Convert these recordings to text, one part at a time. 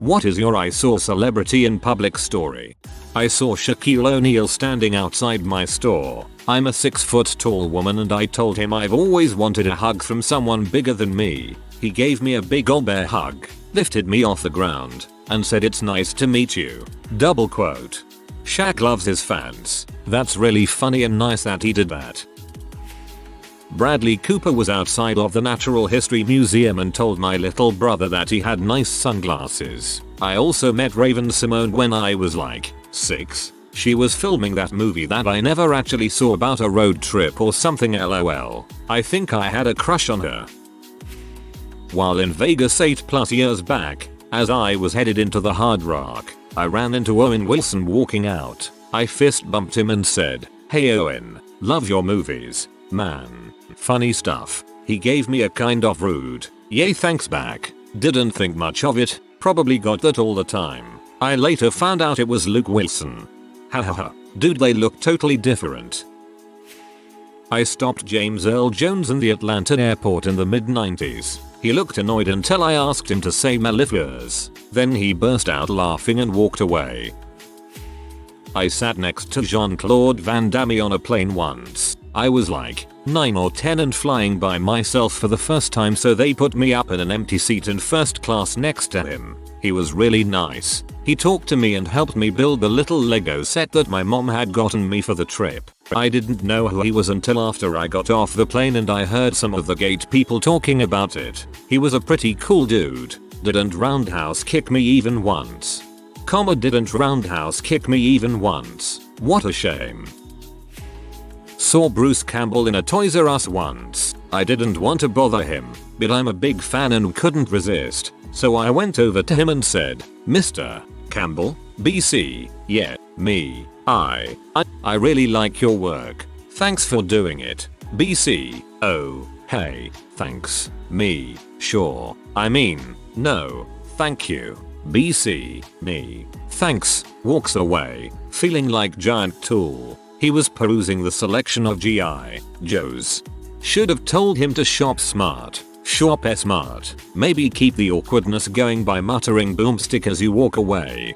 What is your I saw celebrity in public story? I saw Shaquille O'Neal standing outside my store. I'm a 6 foot tall woman and I told him I've always wanted a hug from someone bigger than me. He gave me a big ol' bear hug, lifted me off the ground, and said it's nice to meet you. Double quote. Shaq loves his fans. That's really funny and nice that he did that. Bradley Cooper was outside of the Natural History Museum and told my little brother that he had nice sunglasses. I also met Raven-Symoné when I was like 6. She was filming that movie that I never actually saw about a road trip or something lol. I think I had a crush on her. While in Vegas 8+ years back, as I was headed into the Hard Rock, I ran into Owen Wilson walking out. I fist bumped him and said, "Hey Owen, love your movies, man. Funny stuff." He gave me a kind of rude, "Yay thanks" back. Didn't think much of it, probably got that all the time. I later found out it was Luke Wilson. Hahaha, dude, they look totally different. I stopped James Earl Jones in the Atlanta airport in the mid-90s. He looked annoyed until I asked him to say mellifluous. Then he burst out laughing and walked away. I sat next to Jean-Claude Van Damme on a plane once. I was like 9 or 10 and flying by myself for the first time, so they put me up in an empty seat in first class next to him. He was really nice. He talked to me and helped me build the little Lego set that my mom had gotten me for the trip. I didn't know who he was until after I got off the plane and I heard some of the gate people talking about it. He was a pretty cool dude. Didn't roundhouse kick me even once. Didn't roundhouse kick me even once. What a shame. Saw Bruce Campbell in a Toys R Us once. I didn't want to bother him, but I'm a big fan and couldn't resist. So I went over to him and said, "Mr. Campbell, BC, yeah, me, I really like your work. Thanks for doing it. BC, oh, hey, thanks, me, sure, I mean, no, thank you. BC, me, thanks," walks away, feeling like giant tool. He was perusing the selection of G.I. Joes. Should have told him to shop smart. Shop smart. Maybe keep the awkwardness going by muttering boomstick as you walk away.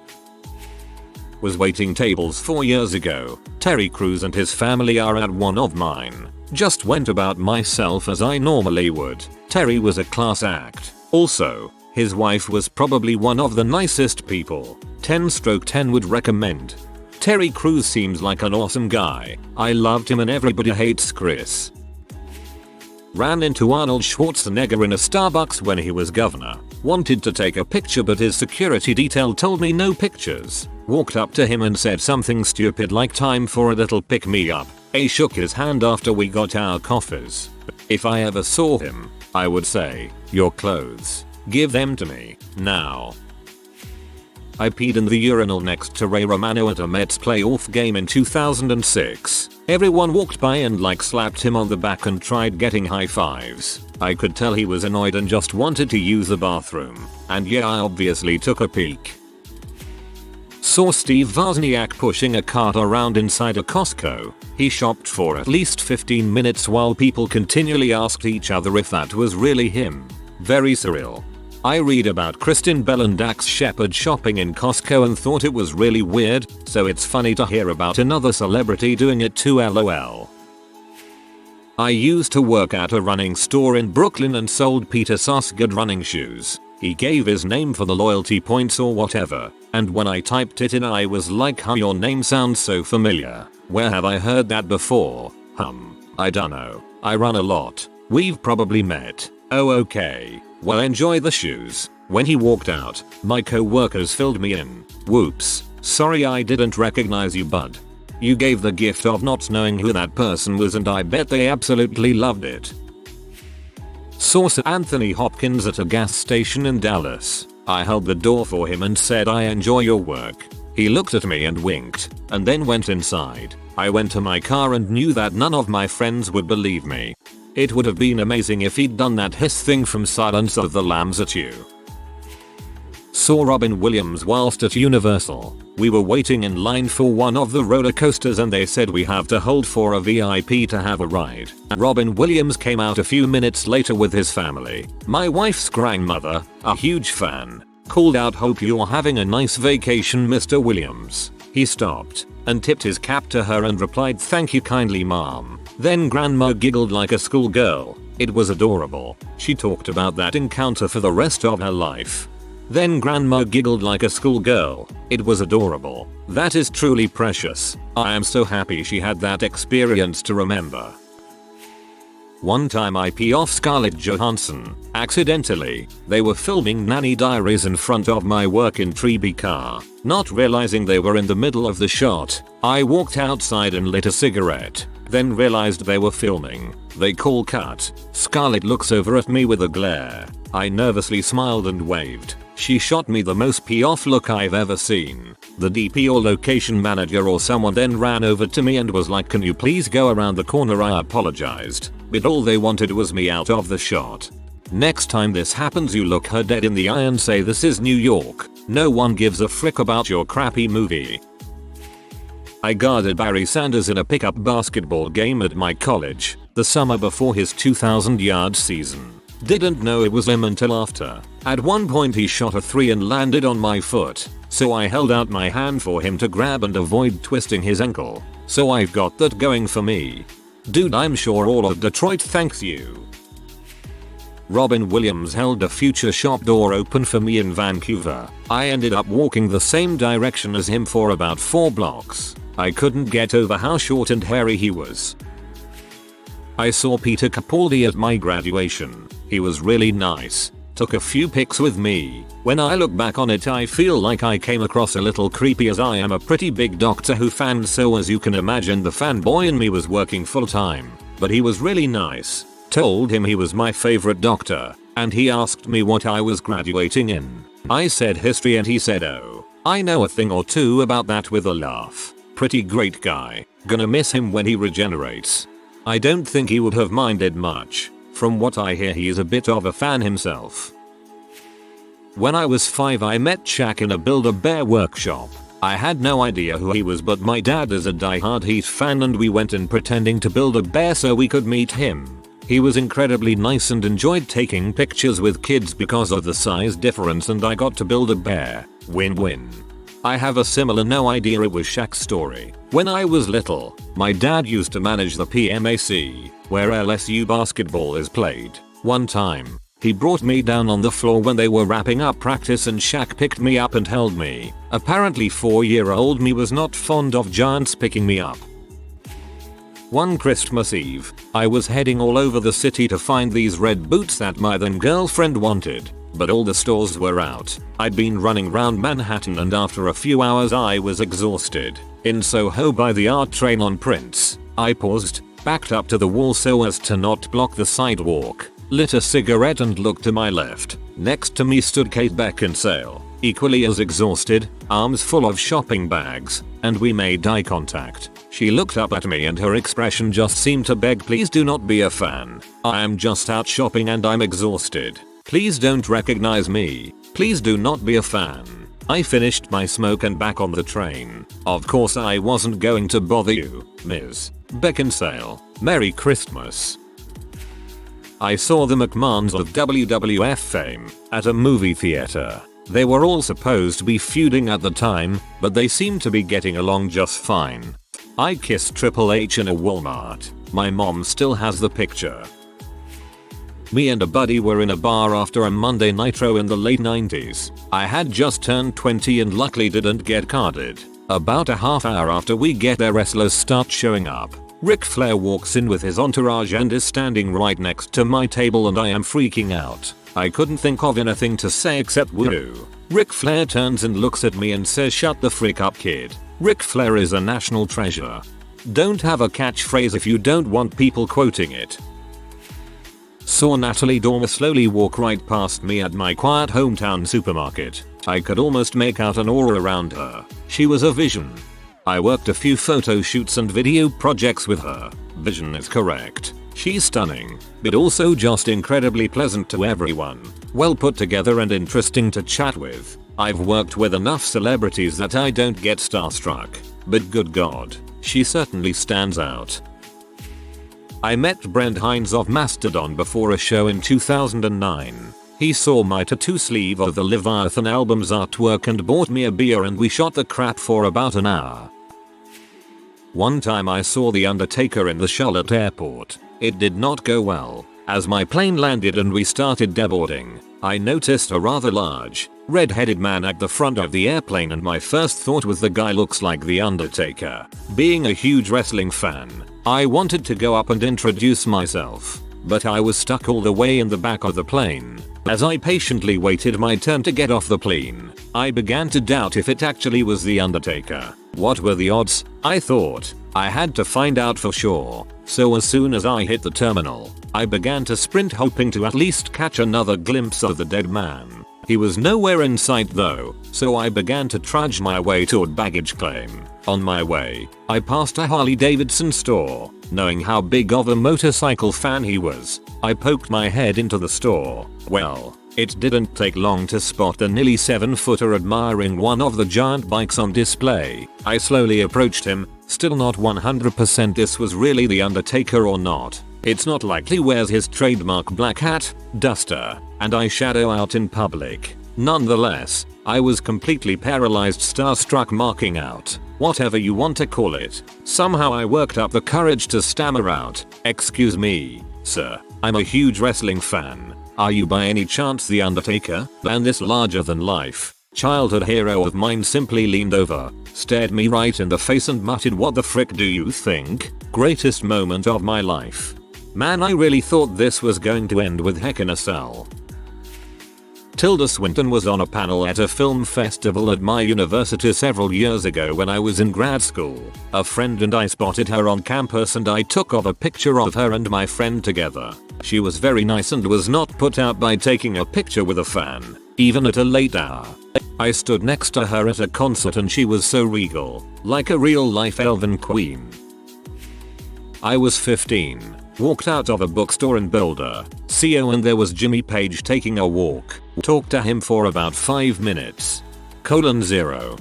Was waiting tables 4 years ago. Terry Crews and his family are at one of mine. Just went about myself as I normally would. Terry was a class act. Also, his wife was probably one of the nicest people. 10/10 would recommend. Terry Crews seems like an awesome guy. I loved him and everybody hates Chris. Ran into Arnold Schwarzenegger in a Starbucks when he was governor. Wanted to take a picture but his security detail told me no pictures. Walked up to him and said something stupid like "time for a little pick me up." He shook his hand after we got our coffees. If I ever saw him, I would say, "Your clothes. Give them to me, now." I peed in the urinal next to Ray Romano at a Mets playoff game in 2006. Everyone walked by and slapped him on the back and tried getting high fives. I could tell he was annoyed and just wanted to use the bathroom. And yeah, I obviously took a peek. Saw Steve Wozniak pushing a cart around inside a Costco. He shopped for at least 15 minutes while people continually asked each other if that was really him. Very surreal. I read about Kristen Bell and Dax Shepard shopping in Costco and thought it was really weird, so it's funny to hear about another celebrity doing it too, lol. I used to work at a running store in Brooklyn and sold Peter Sarsgaard running shoes. He gave his name for the loyalty points or whatever, and when I typed it in I was like, "How your name sounds so familiar. Where have I heard that before? I dunno. I run a lot. We've probably met. Oh okay. Well, enjoy the shoes." When he walked out, my co-workers filled me in. "Whoops. Sorry I didn't recognize you, bud. You gave the gift of not knowing who that person was and I bet they absolutely loved it." Saw Sir Anthony Hopkins at a gas station in Dallas. I held the door for him and said, "I enjoy your work." He looked at me and winked, and then went inside. I went to my car and knew that none of my friends would believe me. It would have been amazing if he'd done that hiss thing from Silence of the Lambs at you. Saw Robin Williams whilst at Universal. We were waiting in line for one of the roller coasters and they said we have to hold for a VIP to have a ride. And Robin Williams came out a few minutes later with his family. My wife's grandmother, a huge fan. Called out, "Hope you're having a nice vacation, Mr. Williams." He stopped and tipped his cap to her and replied, "Thank you kindly, mom." Then grandma giggled like a schoolgirl. It was adorable. She talked about that encounter for the rest of her life. Then grandma giggled like a schoolgirl. It was adorable. That is truly precious. I am so happy she had that experience to remember. One time I pee off Scarlett Johansson, accidentally. They were filming Nanny Diaries in front of my work in Treeby car. Not realizing they were in the middle of the shot, I walked outside and lit a cigarette. Then realized they were filming. They call cut. Scarlett looks over at me with a glare. I nervously smiled and waved. She shot me the most pee off look I've ever seen. The DP or location manager or someone then ran over to me and was like, "Can you please go around the corner?" I apologized, but all they wanted was me out of the shot. Next time this happens, you look her dead in the eye and say, "This is New York. No one gives a frick about your crappy movie." I guarded Barry Sanders in a pickup basketball game at my college, the summer before his 2,000-yard season. Didn't know it was him until after. At one point he shot a 3 and landed on my foot, so I held out my hand for him to grab and avoid twisting his ankle. So I've got that going for me. Dude, I'm sure all of Detroit thanks you. Robin Williams held a future shop door open for me in Vancouver. I ended up walking the same direction as him for about 4 blocks. I couldn't get over how short and hairy he was. I saw Peter Capaldi at my graduation. He was really nice. Took a few pics with me. When I look back on it, I feel like I came across a little creepy, as I am a pretty big Doctor Who fan, so as you can imagine, the fanboy in me was working full time. But he was really nice. Told him he was my favorite Doctor, and he asked me what I was graduating in. I said history and he said, "Oh, I know a thing or two about that," with a laugh. Pretty great guy. Gonna miss him when he regenerates. I don't think he would have minded much. From what I hear, he is a bit of a fan himself. When I was 5, I met Shaq in a Build-A-Bear workshop. I had no idea who he was, but my dad is a die-hard Heat fan and we went in pretending to build a bear so we could meet him. He was incredibly nice and enjoyed taking pictures with kids because of the size difference, and I got to build a bear. Win-win. I have a similar, no idea it was Shaq's story. When I was little, my dad used to manage the PMAC, where LSU basketball is played. One time, he brought me down on the floor when they were wrapping up practice and Shaq picked me up and held me. Apparently 4-year-old me was not fond of giants picking me up. One Christmas Eve, I was heading all over the city to find these red boots that my then girlfriend wanted, but all the stores were out. I'd been running round Manhattan and after a few hours I was exhausted. In Soho by the art train on Prince, I paused, backed up to the wall so as to not block the sidewalk, lit a cigarette and looked to my left. Next to me stood Kate Beckinsale, equally as exhausted, arms full of shopping bags, and we made eye contact. She looked up at me and her expression just seemed to beg, "Please do not be a fan. I am just out shopping and I'm exhausted. Please don't recognize me. Please do not be a fan." I finished my smoke and back on the train. Of course I wasn't going to bother you, Ms. Beckinsale. Merry Christmas. I saw the McMahons of WWF fame at a movie theater. They were all supposed to be feuding at the time, but they seemed to be getting along just fine. I kissed Triple H in a Walmart. My mom still has the picture. Me and a buddy were in a bar after a Monday Nitro in the late 90s. I had just turned 20 and luckily didn't get carded. About a half hour after we get there, wrestlers start showing up. Ric Flair walks in with his entourage and is standing right next to my table and I am freaking out. I couldn't think of anything to say except woo. Ric Flair turns and looks at me and says, "Shut the frick up, kid." Ric Flair is a national treasure. Don't have a catchphrase if you don't want people quoting it. Saw Natalie Dormer slowly walk right past me at my quiet hometown supermarket. I could almost make out an aura around her. She was a vision. I worked a few photo shoots and video projects with her. Vision is correct. She's stunning, but also just incredibly pleasant to everyone. Well put together and interesting to chat with. I've worked with enough celebrities that I don't get starstruck, but good God, she certainly stands out. I met Brent Hines of Mastodon before a show in 2009. He saw my tattoo sleeve of the Leviathan album's artwork and bought me a beer and we shot the crap for about an hour. One time I saw The Undertaker in the Charlotte airport. It did not go well. As my plane landed and we started deboarding, I noticed a rather large, red-headed man at the front of the airplane and my first thought was the guy looks like The Undertaker. Being a huge wrestling fan, I wanted to go up and introduce myself, but I was stuck all the way in the back of the plane. As I patiently waited my turn to get off the plane, I began to doubt if it actually was The Undertaker. What were the odds? I thought. I had to find out for sure. So as soon as I hit the terminal, I began to sprint hoping to at least catch another glimpse of the dead man. He was nowhere in sight though, so I began to trudge my way toward baggage claim. On my way, I passed a Harley Davidson store. Knowing how big of a motorcycle fan he was, I poked my head into the store. Well, it didn't take long to spot the nearly 7-footer admiring one of the giant bikes on display. I slowly approached him, still not 100% this was really The Undertaker or not. It's not like he wears his trademark black hat, duster, and eyeshadow out in public. Nonetheless, I was completely paralyzed, starstruck, marking out, whatever you want to call it. Somehow I worked up the courage to stammer out, "Excuse me, sir, I'm a huge wrestling fan. Are you by any chance The Undertaker?" And this larger-than-life childhood hero of mine simply leaned over, stared me right in the face and muttered, "What the frick do you think?" Greatest moment of my life. Man, I really thought this was going to end with heck in a cell. Tilda Swinton was on a panel at a film festival at my university several years ago when I was in grad school. A friend and I spotted her on campus and I took off a picture of her and my friend together. She was very nice and was not put out by taking a picture with a fan, even at a late hour. I stood next to her at a concert and she was so regal, like a real-life elven queen. I was 15, walked out of a bookstore in Boulder, CO, and there was Jimmy Page taking a walk. Talked to him for about 5 minutes. :0.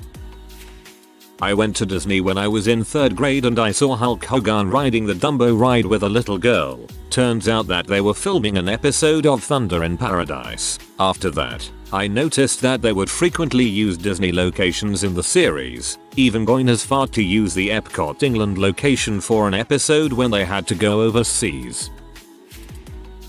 I went to Disney when I was in 3rd grade and I saw Hulk Hogan riding the Dumbo ride with a little girl. Turns out that they were filming an episode of Thunder in Paradise. After that, I noticed that they would frequently use Disney locations in the series, even going as far to use the Epcot England location for an episode when they had to go overseas.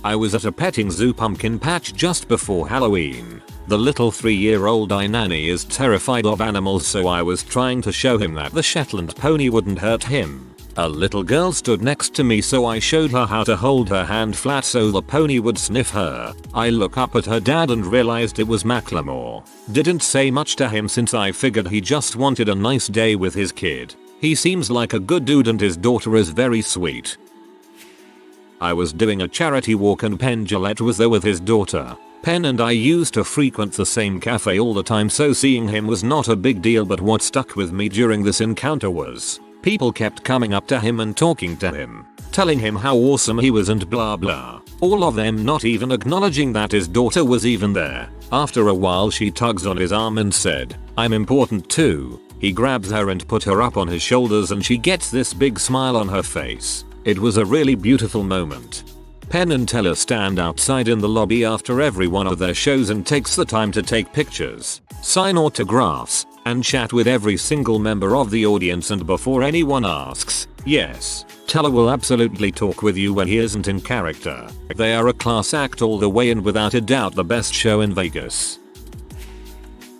I was at a petting zoo pumpkin patch just before Halloween. The little 3-year-old I nanny is terrified of animals, so I was trying to show him that the Shetland pony wouldn't hurt him. A little girl stood next to me, so I showed her how to hold her hand flat so the pony would sniff her. I look up at her dad and realized it was Macklemore. Didn't say much to him since I figured he just wanted a nice day with his kid. He seems like a good dude and his daughter is very sweet. I was doing a charity walk and Penn Jillette was there with his daughter. Penn and I used to frequent the same cafe all the time, so seeing him was not a big deal, but what stuck with me during this encounter was people kept coming up to him and talking to him, telling him how awesome he was and blah blah. All of them not even acknowledging that his daughter was even there. After a while she tugs on his arm and said, "I'm important too." He grabs her and put her up on his shoulders and she gets this big smile on her face. It was a really beautiful moment. Penn and Teller stand outside in the lobby after every one of their shows and takes the time to take pictures, sign autographs, and chat with every single member of the audience, and before anyone asks, yes, Teller will absolutely talk with you when he isn't in character. They are a class act all the way and without a doubt the best show in Vegas.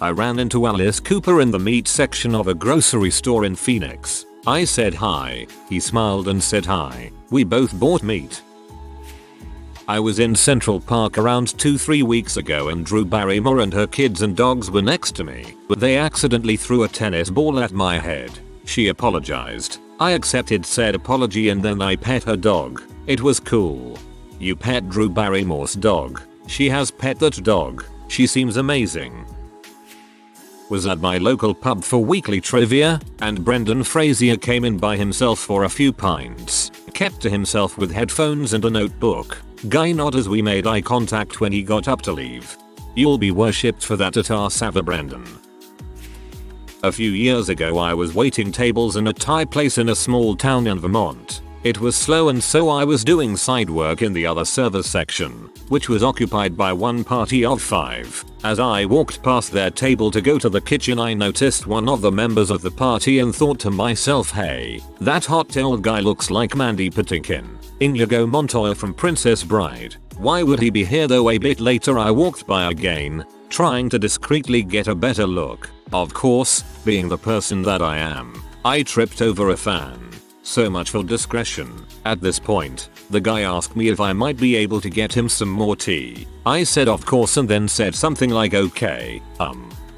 I ran into Alice Cooper in the meat section of a grocery store in Phoenix. I said hi, he smiled and said hi. We both bought meat. I was in Central Park around 2-3 weeks ago and Drew Barrymore and her kids and dogs were next to me, but they accidentally threw a tennis ball at my head. She apologized. I accepted said apology and then I pet her dog. It was cool. You pet Drew Barrymore's dog? She has pet that dog. She seems amazing. Was at my local pub for weekly trivia, and Brendan Frazier came in by himself for a few pints. Kept to himself with headphones and a notebook. Guy nodded as we made eye contact when he got up to leave. You'll be worshipped for that at our Sava, Brendan. A few years ago I was waiting tables in a Thai place in a small town in Vermont. It was slow and so I was doing side work in the other server section, which was occupied by one party of 5. As I walked past their table to go to the kitchen I noticed one of the members of the party and thought to myself, hey, that hot old guy looks like Mandy Patinkin, Inigo Montoya from Princess Bride. Why would he be here though? A bit later I walked by again, trying to discreetly get a better look. Of course, being the person that I am, I tripped over a fan. So much for discretion. At this point, the guy asked me if I might be able to get him some more tea. I said of course and then said something like okay,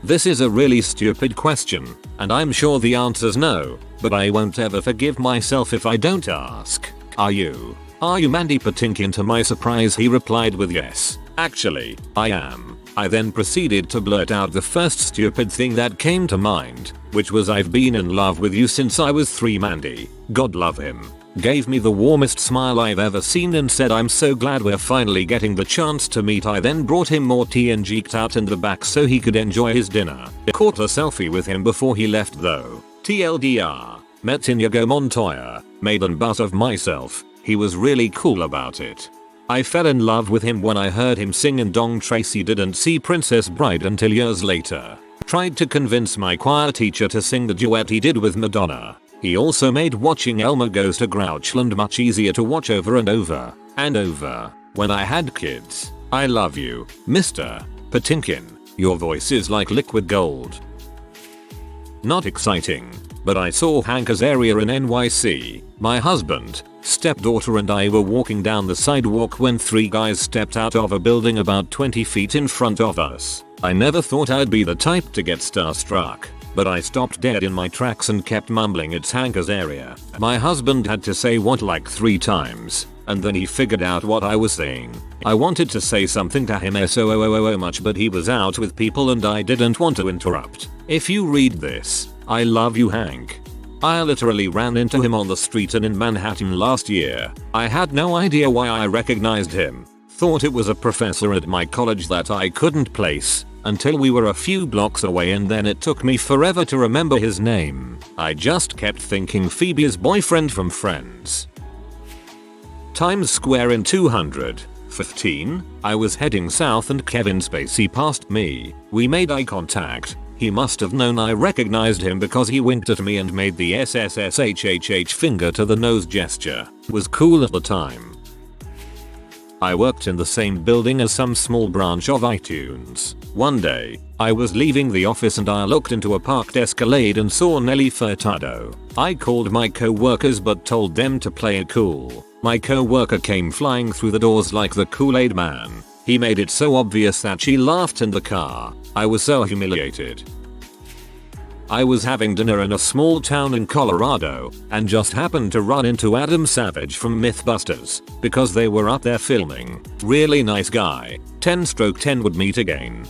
this is a really stupid question, and I'm sure the answer's no, but I won't ever forgive myself if I don't ask. Are you Mandy Patinkin? To my surprise he replied with yes. Actually, I am. I then proceeded to blurt out the first stupid thing that came to mind, which was I've been in love with you since I was 3. Mandy, God love him, gave me the warmest smile I've ever seen and said I'm so glad we're finally getting the chance to meet. I then brought him more tea and geeked out in the back so he could enjoy his dinner. Caught a selfie with him before he left though. TLDR, met Inigo Montoya, made an butt of myself. He was really cool about it. I fell in love with him when I heard him sing and Dong Tracy didn't see Princess Bride until years later. Tried to convince my choir teacher to sing the duet he did with Madonna. He also made watching Elmer Goes to Grouchland much easier to watch over and over and over when I had kids. I love you, Mr. Patinkin. Your voice is like liquid gold. Not exciting, but I saw Hank Azaria in NYC. My husband, stepdaughter and I were walking down the sidewalk when 3 guys stepped out of a building about 20 feet in front of us. I never thought I'd be the type to get starstruck, but I stopped dead in my tracks and kept mumbling it's Hank Azaria. My husband had to say what like 3 times, and then he figured out what I was saying. I wanted to say something to him so much but he was out with people and I didn't want to interrupt. If you read this, I love you Hank. I literally ran into him on the street in Manhattan last year. I had no idea why I recognized him. Thought it was a professor at my college that I couldn't place until we were a few blocks away and then it took me forever to remember his name. I just kept thinking Phoebe's boyfriend from Friends. Times Square in 215. I was heading south and Kevin Spacey passed me. We made eye contact. He must have known I recognized him because he winked at me and made the SSSHHH finger to the nose gesture. Was cool at the time. I worked in the same building as some small branch of iTunes. One day, I was leaving the office and I looked into a parked Escalade and saw Nelly Furtado. I called my co-workers but told them to play it cool. My co-worker came flying through the doors like the Kool-Aid Man. He made it so obvious that she laughed in the car. I was so humiliated. I was having dinner in a small town in Colorado and just happened to run into Adam Savage from Mythbusters because they were up there filming. Really nice guy. 10/10 would meet again.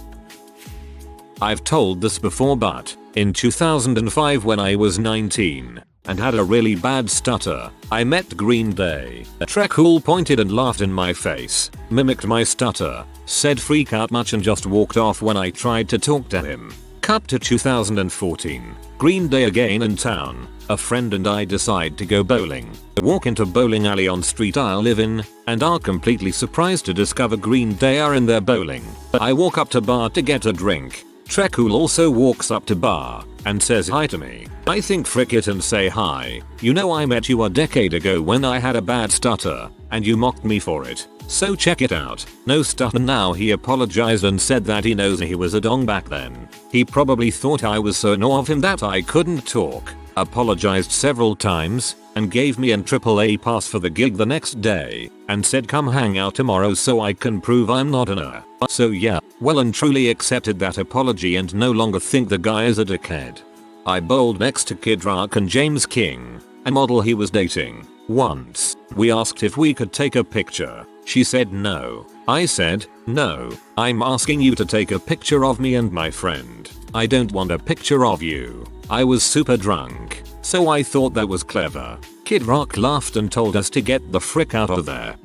I've told this before but in 2005 when I was 19 and had a really bad stutter, I met Green Day. Trecool pointed and laughed in my face, mimicked my stutter, said freak out much and just walked off when I tried to talk to him. Cut to 2014. Green Day again in town. A friend and I decide to go bowling. Walk into bowling alley on street I live in and are completely surprised to discover Green Day are in their bowling. I walk up to bar to get a drink. Trecool also walks up to bar and says hi to me. I think frick it and say hi. You know I met you a decade ago when I had a bad stutter and you mocked me for it. So check it out. No stutter now. He apologized and said that he knows he was a dong back then. He probably thought I was so in awe of him that I couldn't talk. Apologized several times and gave me an AAA pass for the gig the next day and said come hang out tomorrow so I can prove I'm not an So yeah, well and truly accepted that apology and no longer think the guy is a dickhead. I bowled next to Kid Rock and James King, a model he was dating. Once, we asked if we could take a picture. She said no. I said, no, I'm asking you to take a picture of me and my friend. I don't want a picture of you. I was super drunk, so I thought that was clever. Kid Rock laughed and told us to get the frick out of there.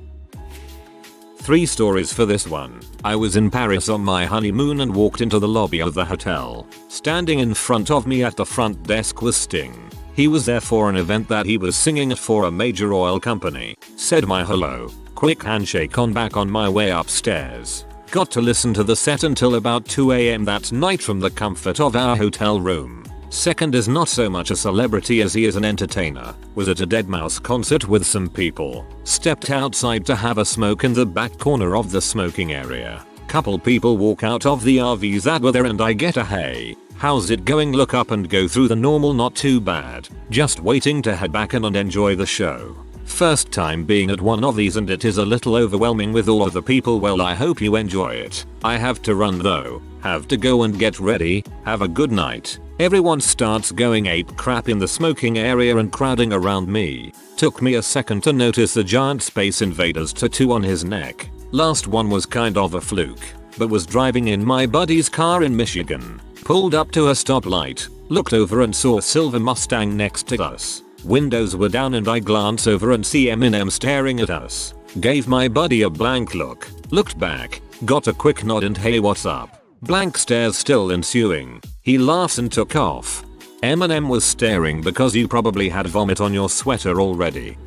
3 stories for this one. I was in Paris on my honeymoon and walked into the lobby of the hotel. Standing in front of me at the front desk was Sting. He was there for an event that he was singing at for a major oil company. Said my hello. Quick handshake on back on my way upstairs. Got to listen to the set until about 2 AM that night from the comfort of our hotel room. Second is not so much a celebrity as he is an entertainer. Was at a deadmau5 concert with some people. Stepped outside to have a smoke in the back corner of the smoking area. Couple people walk out of the RVs that were there and I get a hey, how's it going look up and go through the normal not too bad. Just waiting to head back in and enjoy the show. First time being at one of these and it is a little overwhelming with all of the people. Well, I hope you enjoy it. I have to run though. Have to go and get ready. Have a good night. Everyone starts going ape crap in the smoking area and crowding around me. Took me a second to notice the giant Space Invaders tattoo on his neck. Last one was kind of a fluke, but was driving in my buddy's car in Michigan. Pulled up to a stoplight, looked over and saw a silver Mustang next to us. Windows were down and I glance over and see Eminem staring at us. Gave my buddy a blank look, looked back, got a quick nod and hey what's up. Blank stares still ensuing. He laughs and took off. Eminem was staring because you probably had vomit on your sweater already.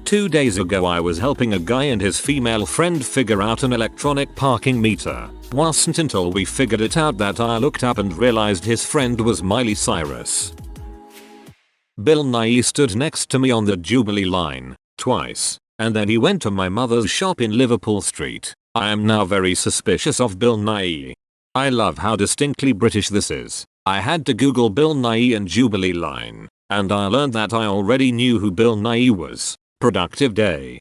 2 days ago I was helping a guy and his female friend figure out an electronic parking meter. Wasn't until we figured it out that I looked up and realized his friend was Miley Cyrus. Bill Nye stood next to me on the Jubilee line, twice, and then he went to my mother's shop in Liverpool Street. I am now very suspicious of Bill Nye. I love how distinctly British this is. I had to Google Bill Nye and Jubilee line, and I learned that I already knew who Bill Nye was. Productive day.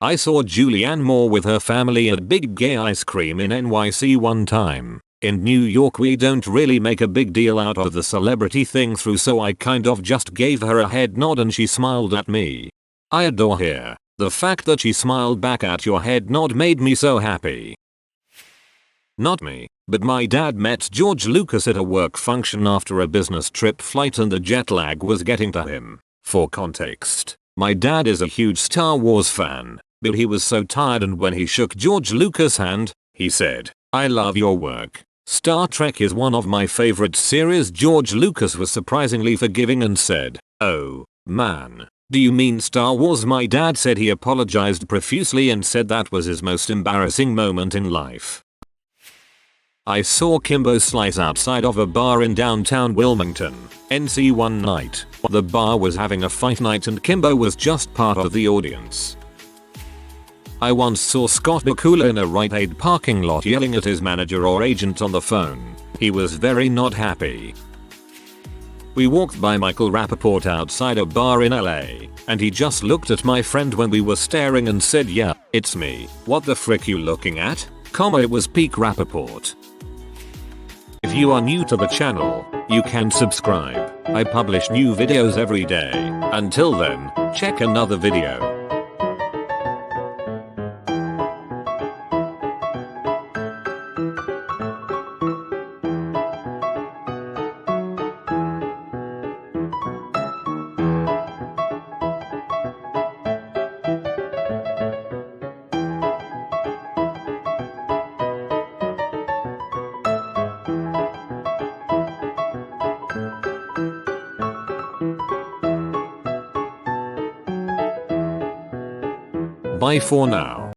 I saw Julianne Moore with her family at Big Gay Ice Cream in NYC one time. In New York we don't really make a big deal out of the celebrity thing through, so I kind of just gave her a head nod and she smiled at me. I adore her. The fact that she smiled back at your head nod made me so happy. Not me, but my dad met George Lucas at a work function after a business trip flight and the jet lag was getting to him. For context, my dad is a huge Star Wars fan, but he was so tired and when he shook George Lucas' hand, he said, "I love your work. Star Trek is one of my favorite series." George Lucas was surprisingly forgiving and said, "Oh, man. Do you mean Star Wars?" My dad said he apologized profusely and said that was his most embarrassing moment in life. I saw Kimbo Slice outside of a bar in downtown Wilmington, NC one night. The bar was having a fight night and Kimbo was just part of the audience. I once saw Scott Bakula in a Rite Aid parking lot yelling at his manager or agent on the phone. He was very not happy. We walked by Michael Rappaport outside a bar in LA, and he just looked at my friend when we were staring and said, "Yeah, it's me. What the frick you looking at?" It was peak Rappaport. If you are new to the channel, you can subscribe. I publish new videos every day. Until then, check another video. Bye for now.